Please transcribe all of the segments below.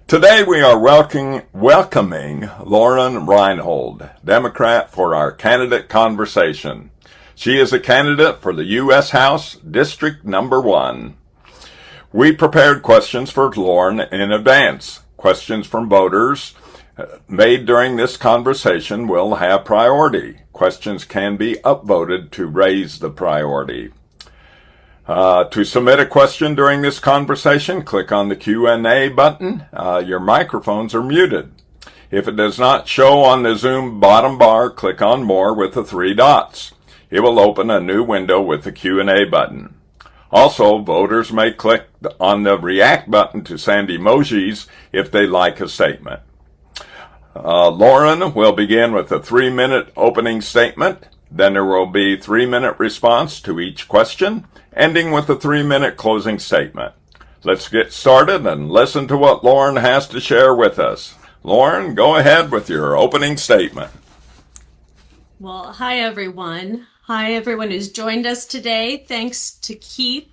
Today we are welcoming Lauren Reinhold, Democrat, for our candidate conversation. She is a candidate for the U.S. House, District Number 1. We prepared questions for Lauren in advance. Questions from voters made during this conversation will have priority. Questions can be upvoted to raise the priority. To submit a question during this conversation, click on the Q&A button. Your microphones are muted. If it does not show on the Zoom bottom bar, click on More with the 3 dots. It will open a new window with the Q&A button. Also, voters may click on the React button to send emojis if they like a statement. Lauren will begin with a 3-minute opening statement. Then there will be 3-minute response to each question, ending with a 3-minute closing statement. Let's get started and listen to what Lauren has to share with us. Lauren, go ahead with your opening statement. Well, hi everyone. Hi everyone who's joined us today. Thanks to Keith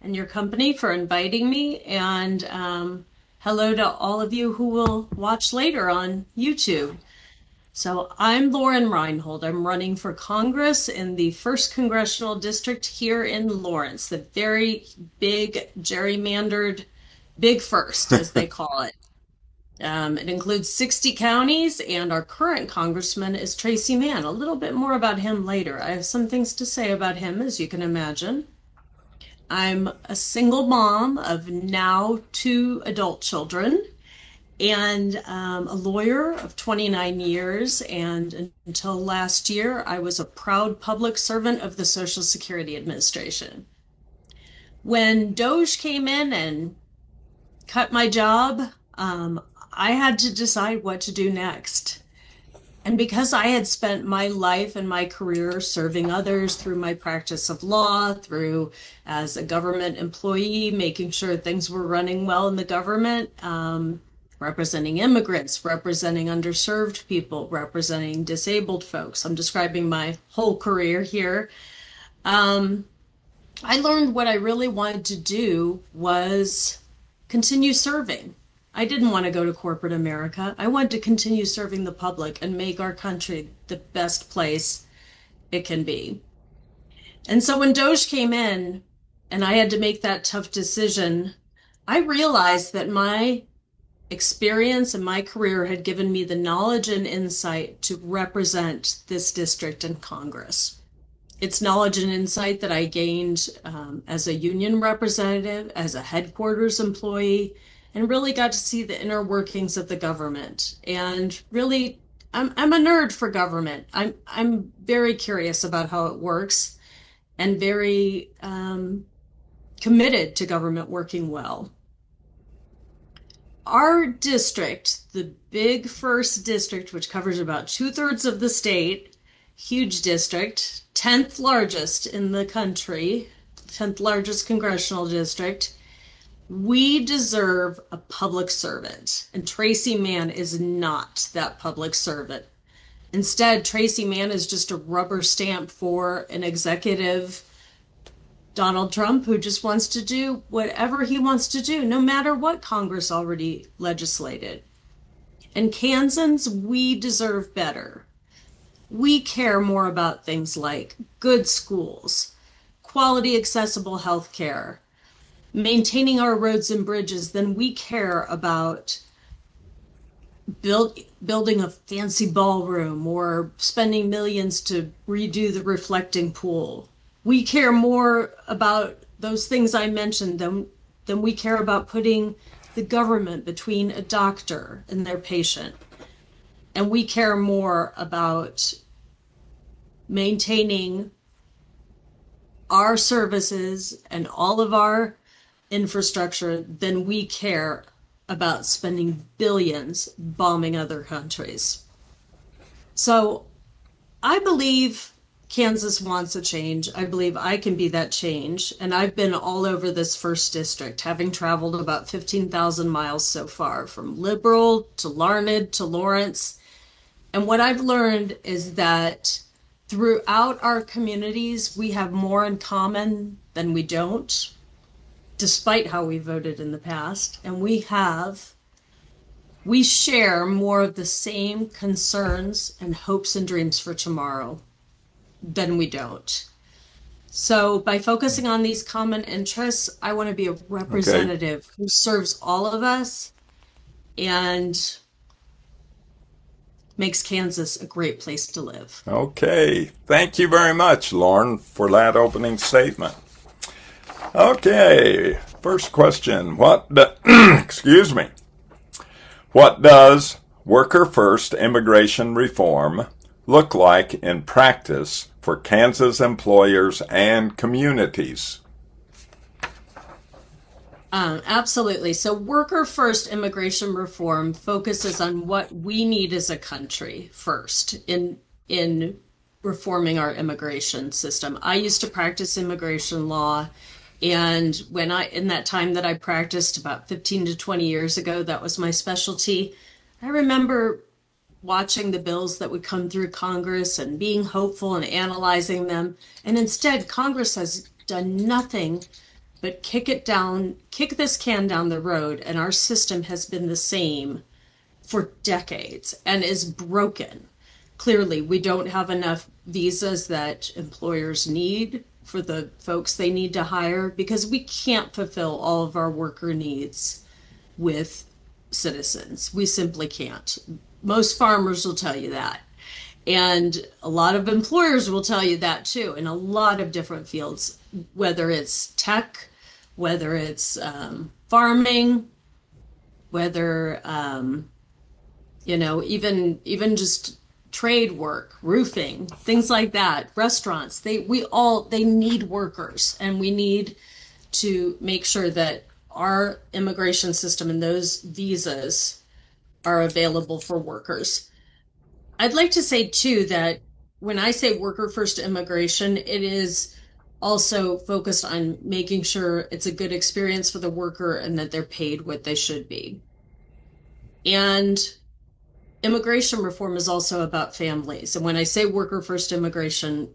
and your company for inviting me, and hello to all of you who will watch later on YouTube. So I'm Lauren Reinhold. I'm running for Congress in the 1st Congressional District here in Lawrence, the very big gerrymandered Big First, as they call it. It includes 60 counties, and our current congressman is Tracy Mann. A little bit more about him later. I have some things to say about him, as you can imagine. I'm a single mom of now 2 adult children, and a lawyer of 29 years, and until last year, I was a proud public servant of the Social Security Administration. When DOJ came in and cut my job, I had to decide what to do next. And because I had spent my life and my career serving others through my practice of law, through as a government employee, making sure things were running well in the government, representing immigrants, representing underserved people, representing disabled folks. I'm describing my whole career here. I learned what I really wanted to do was continue serving. I didn't want to go to corporate America. I wanted to continue serving the public and make our country the best place it can be. And so when DOJ came in and I had to make that tough decision, I realized that my experience and my career had given me the knowledge and insight to represent this district in Congress. It's knowledge and insight that I gained as a union representative, as a headquarters employee, and really got to see the inner workings of the government. And really, I'm a nerd for government. I'm very curious about how it works and very committed to government working well. Our district, the Big First District, which covers about 2/3 of the state, huge district, 10th largest in the country, 10th largest congressional district, we deserve a public servant. And Tracy Mann is not that public servant. Instead, Tracy Mann is just a rubber stamp for an executive, Donald Trump, who just wants to do whatever he wants to do, no matter what Congress already legislated. And Kansans, we deserve better. We care more about things like good schools, quality, accessible health care, maintaining our roads and bridges than we care about building a fancy ballroom or spending millions to redo the reflecting pool. We care more about those things I mentioned than we care about putting the government between a doctor and their patient. And we care more about maintaining our services and all of our infrastructure than we care about spending billions bombing other countries. So I believe Kansas wants a change. I believe I can be that change. And I've been all over this 1st district, having traveled about 15,000 miles so far, from Liberal to Larned to Lawrence. And what I've learned is that throughout our communities, we have more in common than we don't, despite how we voted in the past. And we have We share more of the same concerns and hopes and dreams for tomorrow than we don't. So, by focusing on these common interests, I want to be a Okay. representative who serves all of us and makes Kansas a great place to live. Okay. Thank you very much, Lauren, for that opening statement. Okay. First question. Excuse me. What does worker first immigration reform look like in practice for Kansas employers and communities? Absolutely. So, worker first immigration reform focuses on what we need as a country first in reforming our immigration system. I used to practice immigration law, and in that time that I practiced about 15 to 20 years ago, that was my specialty. I remember watching the bills that would come through Congress and being hopeful and analyzing them. And instead, Congress has done nothing but kick this can down the road, and our system has been the same for decades and is broken. Clearly, we don't have enough visas that employers need for the folks they need to hire because we can't fulfill all of our worker needs with citizens. We simply can't. Most farmers will tell you that. And a lot of employers will tell you that too, in a lot of different fields, whether it's tech, whether it's farming, whether even just trade work, roofing, things like that, restaurants. They need workers, and we need to make sure that our immigration system and those visas are available for workers. I'd like to say too that when I say worker first immigration, it is also focused on making sure it's a good experience for the worker and that they're paid what they should be. And immigration reform is also about families. And when I say worker first immigration,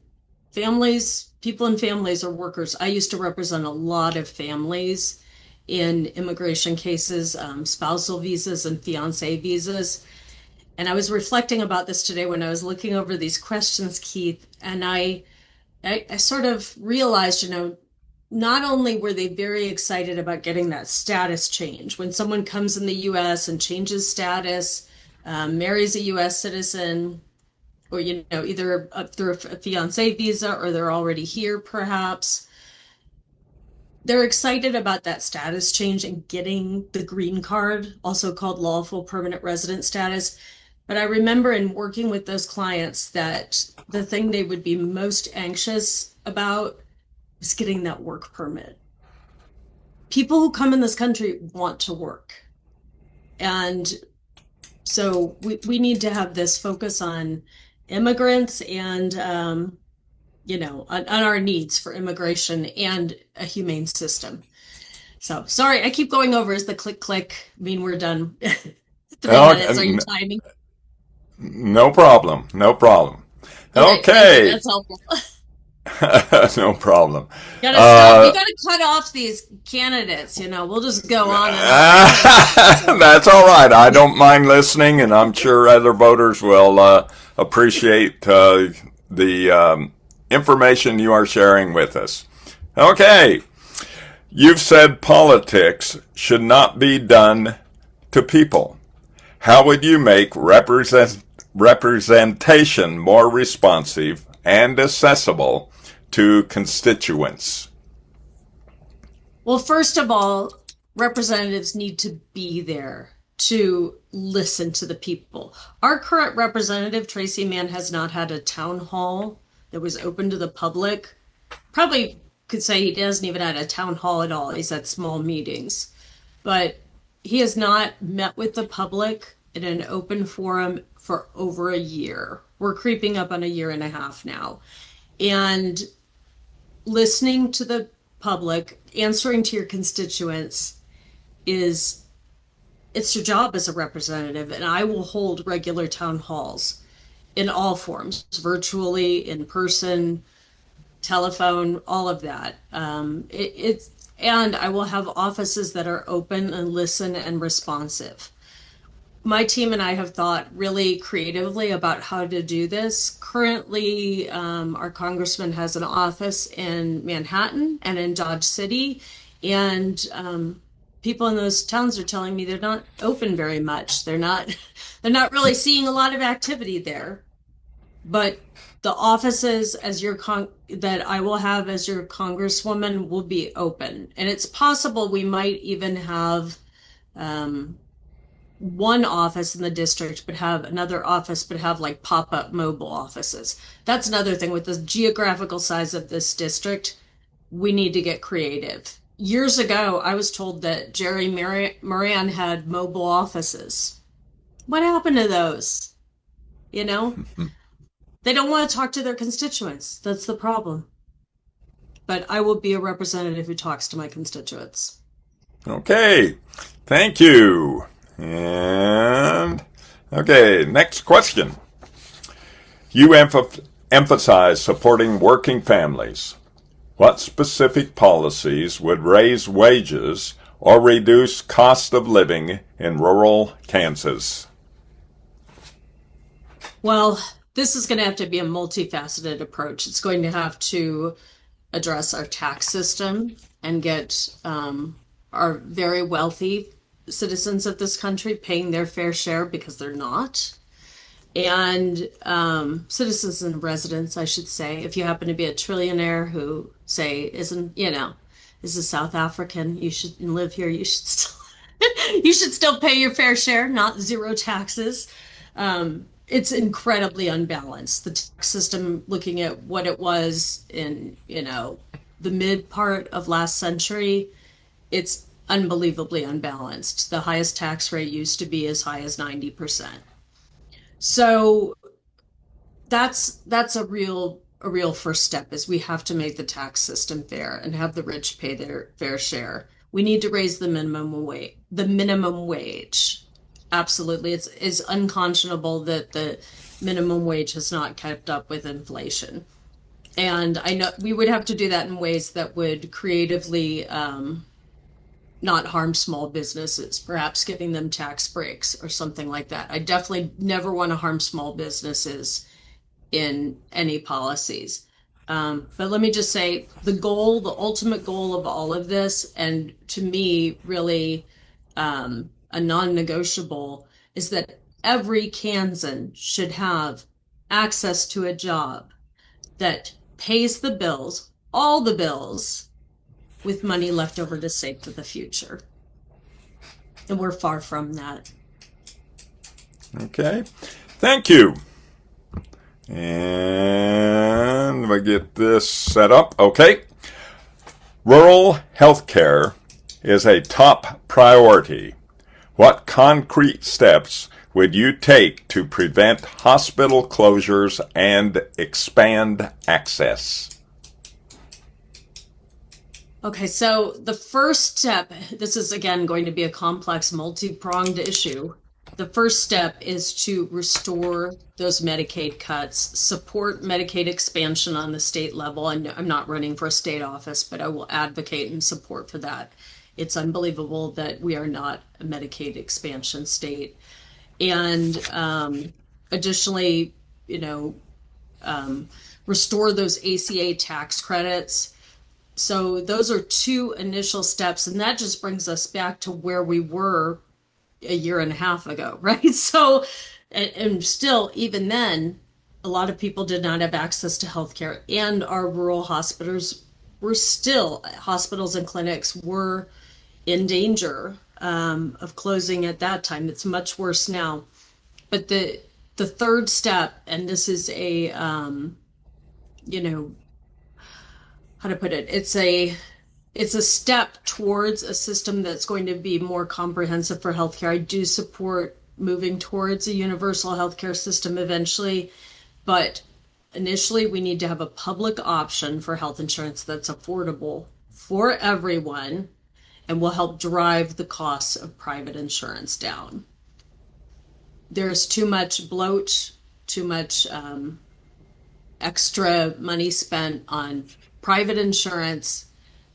families, people in families are workers. I used to represent a lot of families in immigration cases, spousal visas and fiance visas. And I was reflecting about this today when I was looking over these questions, Keith, and I sort of realized, not only were they very excited about getting that status change, when someone comes in the US and changes status, marries a US citizen, or, either through a fiance visa or they're already here, perhaps, they're excited about that status change and getting the green card, also called lawful permanent resident status. But I remember in working with those clients that the thing they would be most anxious about is getting that work permit. People who come in this country want to work. And so we need to have this focus on immigrants and, on our needs for immigration and a humane system. So sorry, I keep going over as the click, click. I mean, we're done. 3 minutes. Are you timing? No problem. No problem. Okay, thank you. Okay. That's helpful. No problem. Gotta stop. You gotta cut off these candidates. We'll just go on and on. That's all right. I don't mind listening, and I'm sure other voters will appreciate the information you are sharing with us. Okay. You've said politics should not be done to people. How would you make representation more responsive and accessible to constituents? Well, first of all, representatives need to be there to listen to the people. Our current representative, Tracy Mann, has not had a town hall that was open to the public. Probably could say he doesn't even had a town hall at all. He's had small meetings. But he has not met with the public in an open forum for over a year. We're creeping up on a year and a half now. And listening to the public, answering to your constituents it's your job as a representative. And I will hold regular town halls in all forms, virtually, in person, telephone, all of that. And I will have offices that are open and listen and responsive. my team and I have thought really creatively about how to do this. Currently, our congressman has an office in Manhattan and in Dodge City, and people in those towns are telling me they're not open very much. They're not really seeing a lot of activity there. But the offices as that I will have as your congresswoman will be open, and it's possible we might even have um, one office in the district, but have another office, but have like pop up mobile offices. That's another thing with the geographical size of this district. We need to get creative. Years ago, I was told that Jerry Moran had mobile offices. What happened to those? You know, they don't want to talk to their constituents. That's the problem. But I will be a representative who talks to my constituents. Okay, thank you. And okay, next question. You emphasize supporting working families. What specific policies would raise wages or reduce cost of living in rural Kansas? Well, this is going to have to be a multifaceted approach. It's going to have to address our tax system and get our very wealthy citizens of this country paying their fair share because they're not. And citizens and residents, I should say, if you happen to be a trillionaire who, say, isn't, is a South African, you should live here, you should still you should still pay your fair share, not zero taxes. It's incredibly unbalanced. The tax system, looking at what it was in, the mid part of last century, it's unbelievably unbalanced. The highest tax rate used to be as high as 90%. So that's a real first step is we have to make the tax system fair and have the rich pay their fair share. We need to raise the minimum wage. The minimum wage. Absolutely. It's unconscionable that the minimum wage has not kept up with inflation. And I know we would have to do that in ways that would creatively not harm small businesses, perhaps giving them tax breaks or something like that. I definitely never want to harm small businesses in any policies. But let me just say the ultimate goal of all of this, and to me, really a non-negotiable, is that every Kansan should have access to a job that pays the bills, all the bills, with money left over to save for the future. And we're far from that. Okay, thank you. And we get this set up. Okay. Rural healthcare is a top priority. What concrete steps would you take to prevent hospital closures and expand access? Okay, so the first step, this is again going to be a complex, multi-pronged issue. The first step is to restore those Medicaid cuts, support Medicaid expansion on the state level. And I'm not running for a state office, but I will advocate and support for that. It's unbelievable that we are not a Medicaid expansion state. And additionally, restore those ACA tax credits. So those are two initial steps, and that just brings us back to where we were a year and a half ago, right? So, and still, even then, a lot of people did not have access to healthcare, and our rural hospitals and clinics were in danger of closing at that time. It's much worse now. But the third step, and this is a, how to put it, it's a step towards a system that's going to be more comprehensive for healthcare. I do support moving towards a universal healthcare system eventually, but initially we need to have a public option for health insurance that's affordable for everyone and will help drive the costs of private insurance down. There's too much bloat, too much extra money spent on private insurance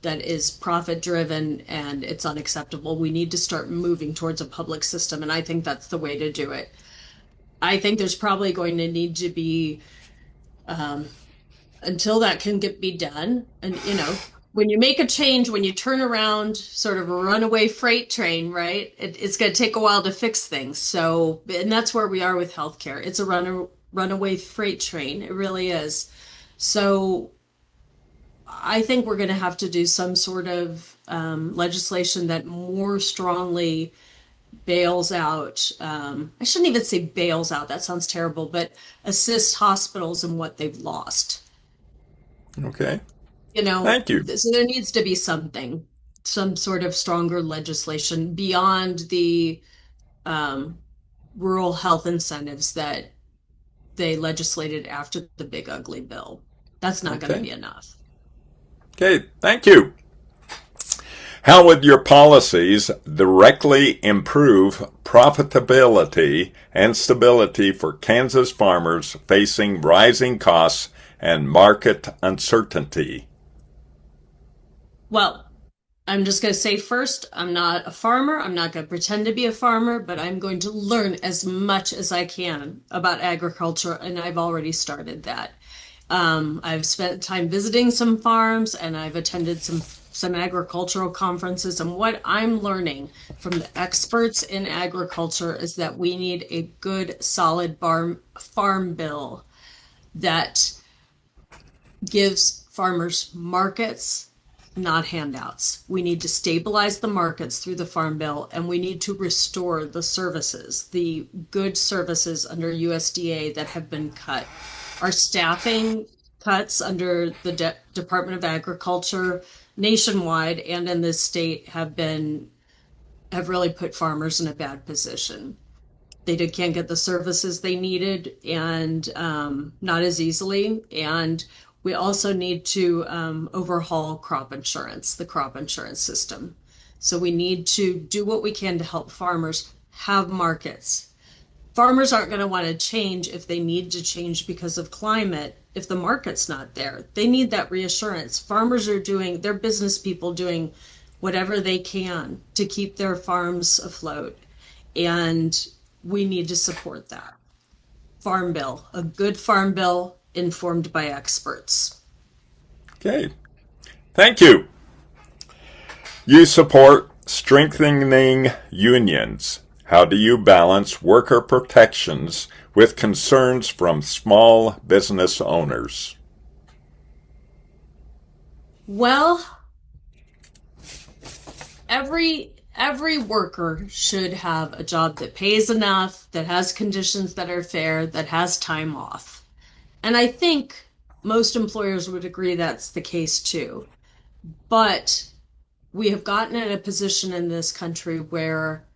that is profit driven, and it's unacceptable. We need to start moving towards a public system, and I think that's the way to do it. I think there's probably going to need to be, um, until that can be done. And, when you make a change, when you turn around sort of a runaway freight train, right? It's going to take a while to fix things. So, and that's where we are with healthcare. It's a runaway freight train. It really is. So I think we're going to have to do some sort of legislation that more strongly bails out. I shouldn't even say bails out. That sounds terrible, but assists hospitals in what they've lost. Okay. You know, Thank you. so there needs to be something, some sort of stronger legislation beyond the um, rural health incentives that they legislated after the big ugly bill. That's not going to Okay. be enough. Okay. Thank you. How would your policies directly improve profitability and stability for Kansas farmers facing rising costs and market uncertainty? Well, I'm just going to say first, I'm not a farmer. I'm not going to pretend to be a farmer, but I'm going to learn as much as I can about agriculture, and I've already started that. I've spent time visiting some farms, and I've attended some agricultural conferences. And what I'm learning from the experts in agriculture is that we need a good, solid farm bill that gives farmers markets, not handouts. We need to stabilize the markets through the Farm Bill, and we need to restore the services, the good services under USDA that have been cut. Our staffing cuts under the Department of Agriculture nationwide and in this state have really put farmers in a bad position. Can't get the services they needed, and not as easily. And we also need to overhaul the crop insurance system. So we need to do what we can to help farmers have markets. Farmers aren't going to want to change if they need to change because of climate if the market's not there. They need that reassurance. Farmers are they're business people doing whatever they can to keep their farms afloat. And we need to support that. Farm bill, a good farm bill informed by experts. Okay. Thank you. You support strengthening unions. How do you balance worker protections with concerns from small business owners? Well, every worker should have a job that pays enough, that has conditions that are fair, that has time off. And I think most employers would agree that's the case too. But we have gotten in a position in this country where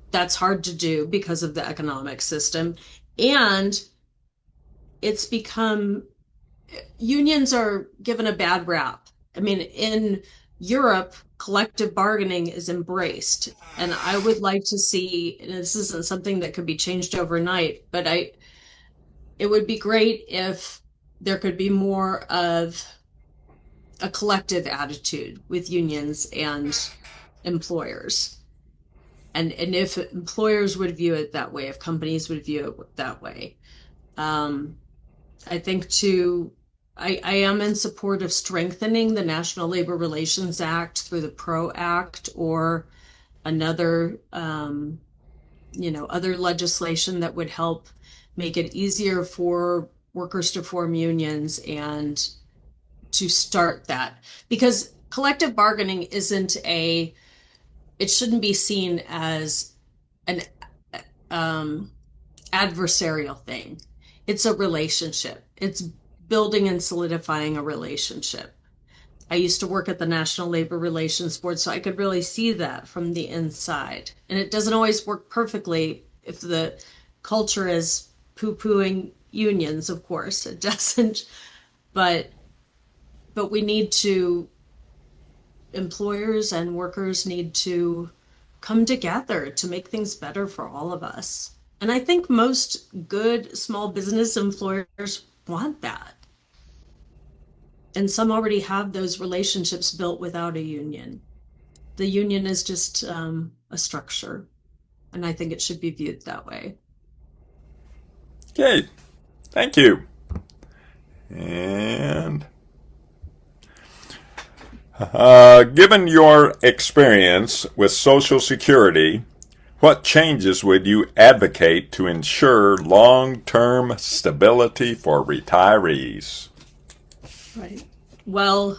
that's hard to do because of the economic system. And it's become, unions are given a bad rap. I mean, in Europe, collective bargaining is embraced. And I would like to see, and this isn't something that could be changed overnight, but it would be great if there could be more of a collective attitude with unions and employers. And if employers would view it that way, if companies would view it that way. I think too, I am in support of strengthening the National Labor Relations Act through the PRO Act or another, other legislation that would help make it easier for workers to form unions and to start that. Because collective bargaining it shouldn't be seen as an adversarial thing. It's a relationship. It's building and solidifying a relationship. I used to work at the National Labor Relations Board, so I could really see that from the inside. And it doesn't always work perfectly if the culture is poo-pooing unions, of course. It doesn't. But we need to, employers and workers need to come together to make things better for all of us. And I think most good small business employers want that. And some already have those relationships built without a union. The union is just a structure, and I think it should be viewed that way. Okay, thank you. And given your experience with Social Security, what changes would you advocate to ensure long-term stability for retirees? Right. Well,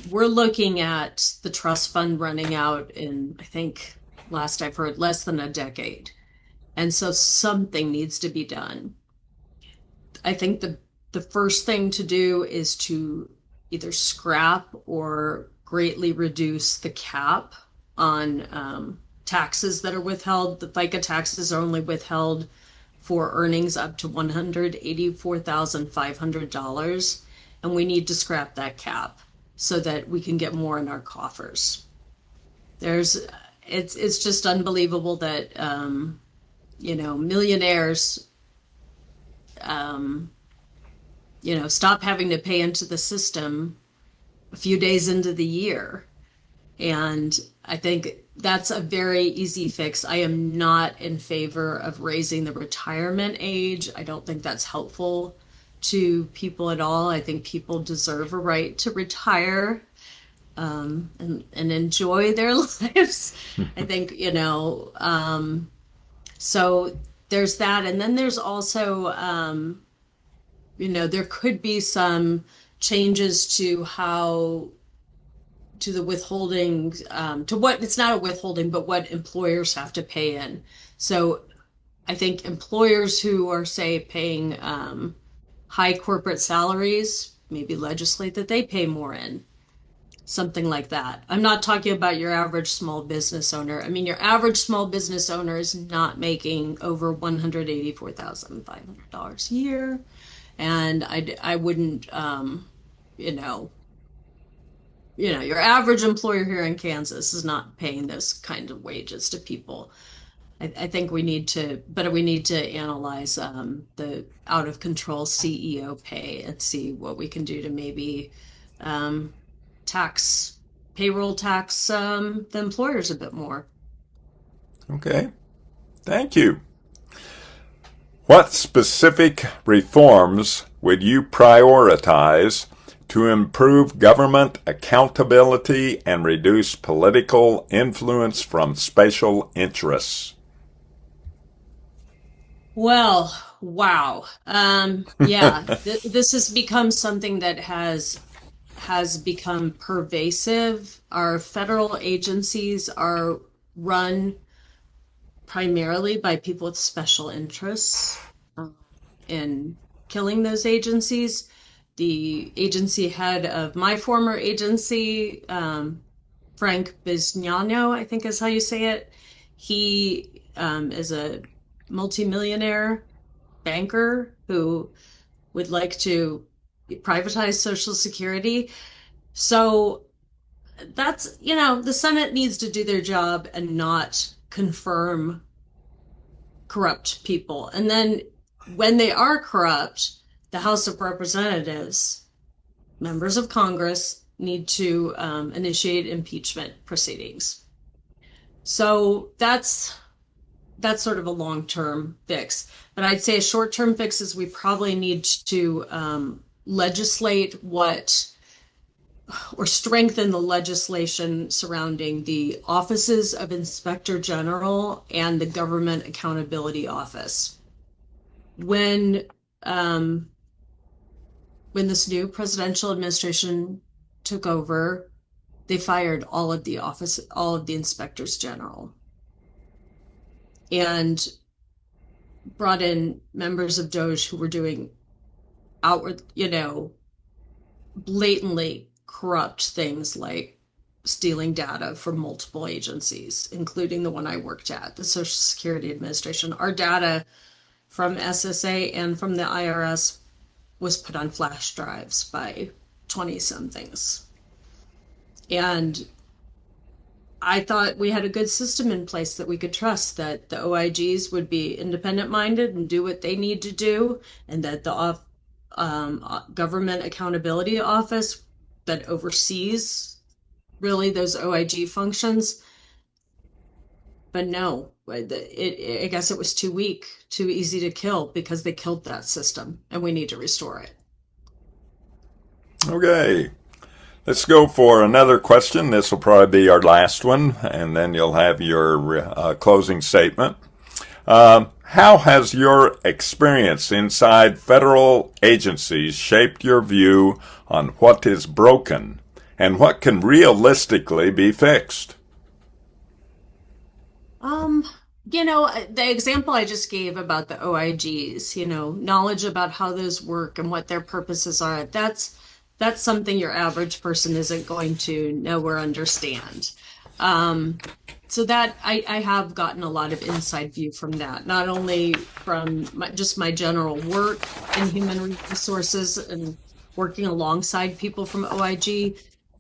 we're looking at the trust fund running out in, I think, last I've heard, less than a decade. And so something needs to be done. I think the first thing to do is to either scrap or greatly reduce the cap on taxes that are withheld. The FICA taxes are only withheld for earnings up to $184,500, and we need to scrap that cap so that we can get more in our coffers. There's it's just unbelievable that millionaires um, stop having to pay into the system a few days into the year. And I think that's a very easy fix. I am not in favor of raising the retirement age. I don't think that's helpful to people at all. I think people deserve a right to retire and enjoy their lives. I think, so there's that. And then there's also, there could be some changes to the withholding, to what it's not a withholding, but what employers have to pay in. So I think employers who are, say, paying high corporate salaries, maybe legislate that they pay more in, something like that. I'm not talking about your average small business owner. I mean, your average small business owner is not making over $184,500 a year. And I wouldn't, your average employer here in Kansas is not paying those kind of wages to people. I think we need to analyze the out of control CEO pay and see what we can do to maybe um, payroll tax the employers a bit more. Okay, thank you. What specific reforms would you prioritize to improve government accountability and reduce political influence from special interests? Well, wow. Yeah, this has become something that has become pervasive. Our federal agencies are run primarily by people with special interests in killing those agencies. The agency head of my former agency, Frank Bignano, I think is how you say it, he is a multimillionaire banker who would like to privatize Social Security. So that's, the Senate needs to do their job and not confirm corrupt people. And then when they are corrupt, the House of Representatives, members of Congress, need to initiate impeachment proceedings. So that's sort of a long-term fix. But I'd say a short-term fix is we probably need to legislate or strengthen the legislation surrounding the offices of Inspector General and the Government Accountability Office. When this new presidential administration took over, they fired all of the inspectors general, and brought in members of DOJ who were doing outward, blatantly corrupt things like stealing data from multiple agencies, including the one I worked at, the Social Security Administration. Our data from SSA and from the IRS was put on flash drives by 20-somethings. And I thought we had a good system in place that we could trust, that the OIGs would be independent minded and do what they need to do, and that government accountability office that oversees really those OIG functions. But no, I guess it was too weak, too easy to kill because they killed that system and we need to restore it. Okay. Let's go for another question. This will probably be our last one, and then you'll have your closing statement. How has your experience inside federal agencies shaped your view on what is broken and what can realistically be fixed? Um, the example I just gave about the OIGs, knowledge about how those work and what their purposes are, that's something your average person isn't going to know or understand. Um, so that I have gotten a lot of inside view from that, not only from just my general work in human resources and working alongside people from OIG,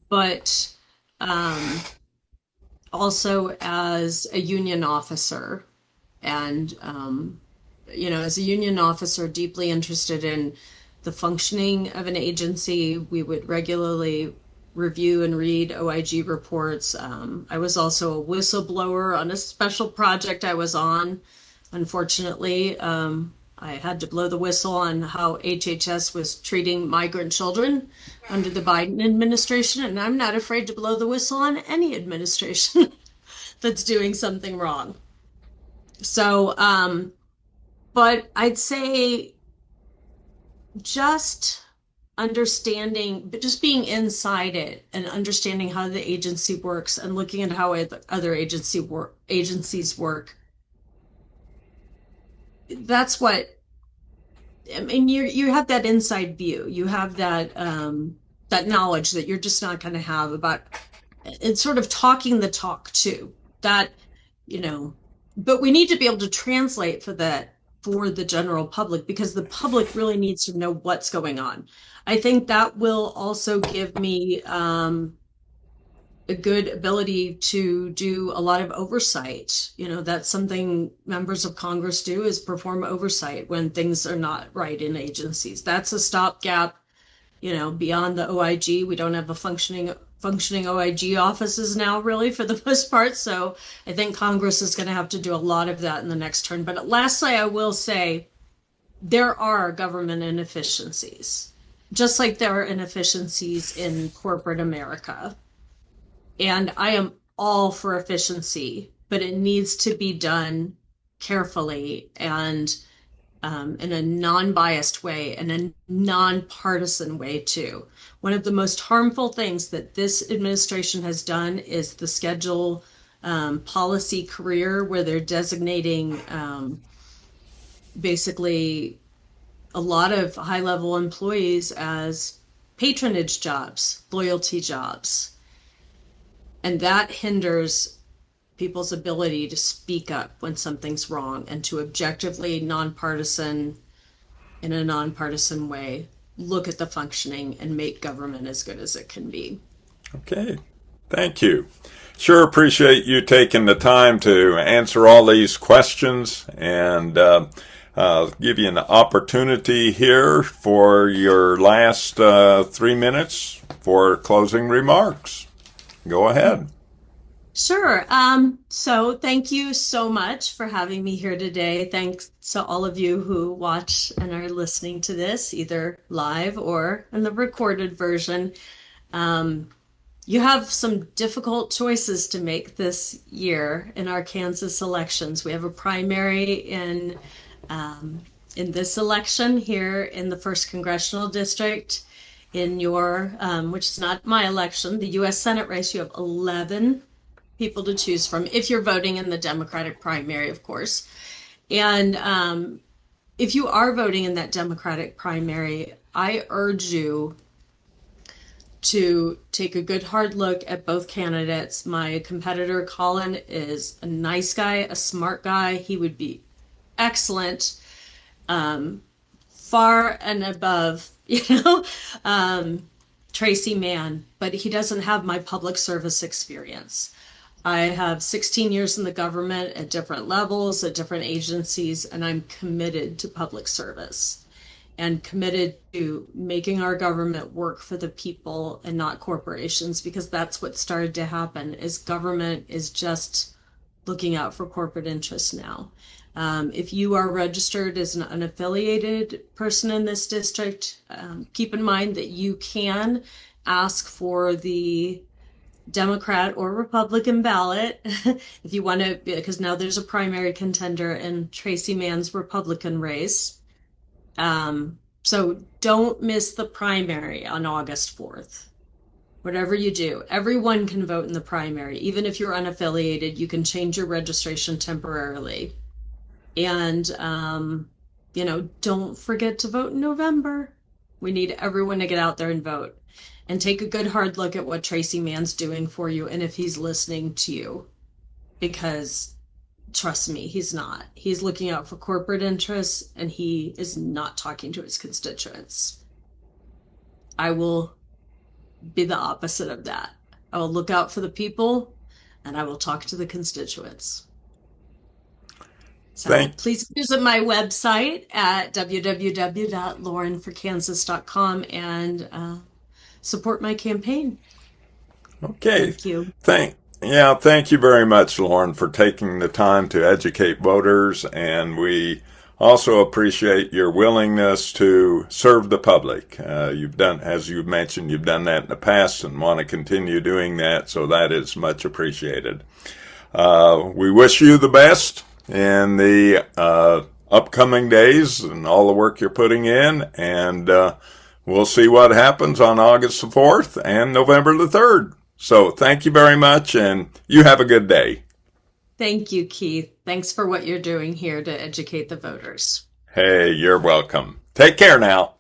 but um, also as a union officer and as a union officer deeply interested in the functioning of an agency. We would regularly review and read OIG reports. I was also a whistleblower on a special project I was on. Unfortunately, I had to blow the whistle on how HHS was treating migrant children under the Biden administration, and I'm not afraid to blow the whistle on any administration that's doing something wrong. So, but I'd say just understanding, but just being inside it and understanding how the agency works and looking at how other agencies work. That's what I mean. You have that inside view. You have that knowledge that you're just not going to have about. It's sort of talking the talk too. That you know, but we need to be able to translate for that for the general public because the public really needs to know what's going on. I think that will also give me a good ability to do a lot of oversight. That's something members of Congress do is perform oversight when things are not right in agencies. That's a stopgap. Beyond the OIG, we don't have a functioning OIG offices now, really, for the most part. So I think Congress is going to have to do a lot of that in the next term. But lastly, I will say there are government inefficiencies, just like there are inefficiencies in corporate America. And I am all for efficiency, but it needs to be done carefully and in a non-biased way and a non-partisan way too. One of the most harmful things that this administration has done is the schedule policy career, where they're designating basically a lot of high-level employees as patronage jobs, loyalty jobs. And that hinders people's ability to speak up when something's wrong and to objectively in a nonpartisan way, look at the functioning and make government as good as it can be. Okay. Thank you. Sure appreciate you taking the time to answer all these questions and give you an opportunity here for your last 3 minutes for closing remarks. Go ahead. Sure. So thank you so much for having me here today. Thanks to all of you who watch and are listening to this, either live or in the recorded version. You have some difficult choices to make this year in our Kansas elections. We have a primary in this election here in the first congressional district. In your, which is not my election, the U.S. Senate race, you have 11 people to choose from if you're voting in the Democratic primary, of course. And if you are voting in that Democratic primary, I urge you to take a good hard look at both candidates. My competitor, Colin, is a nice guy, a smart guy. He would be excellent, far and above, Tracy Mann, but he doesn't have my public service experience. I have 16 years in the government at different levels, at different agencies, and I'm committed to public service. and committed to making our government work for the people and not corporations, because that's what started to happen is government is just looking out for corporate interests now. If you are registered as an unaffiliated person in this district, keep in mind that you can ask for the Democrat or Republican ballot if you want to, because now there's a primary contender in Tracy Mann's Republican race. So don't miss the primary on August 4th. Whatever you do, everyone can vote in the primary. Even if you're unaffiliated, you can change your registration temporarily. And, don't forget to vote in November. We need everyone to get out there and vote. And take a good hard look at what Tracy Mann's doing for you and if he's listening to you. Because trust me, he's not. He's looking out for corporate interests and he is not talking to his constituents. I will be the opposite of that. I will look out for the people and I will talk to the constituents. So please visit my website at www.laurenforkansas.com and support my campaign. Okay. Thank you. Thank you very much, Lauren, for taking the time to educate voters, and we also appreciate your willingness to serve the public. You've done, as you mentioned, you've done that in the past and want to continue doing that, so that is much appreciated. We wish you the best in the upcoming days and all the work you're putting in, and we'll see what happens on August the 4th and November the 3rd. So thank you very much, and you have a good day. Thank you, Keith. Thanks for what you're doing here to educate the voters. Hey, you're welcome. Take care now.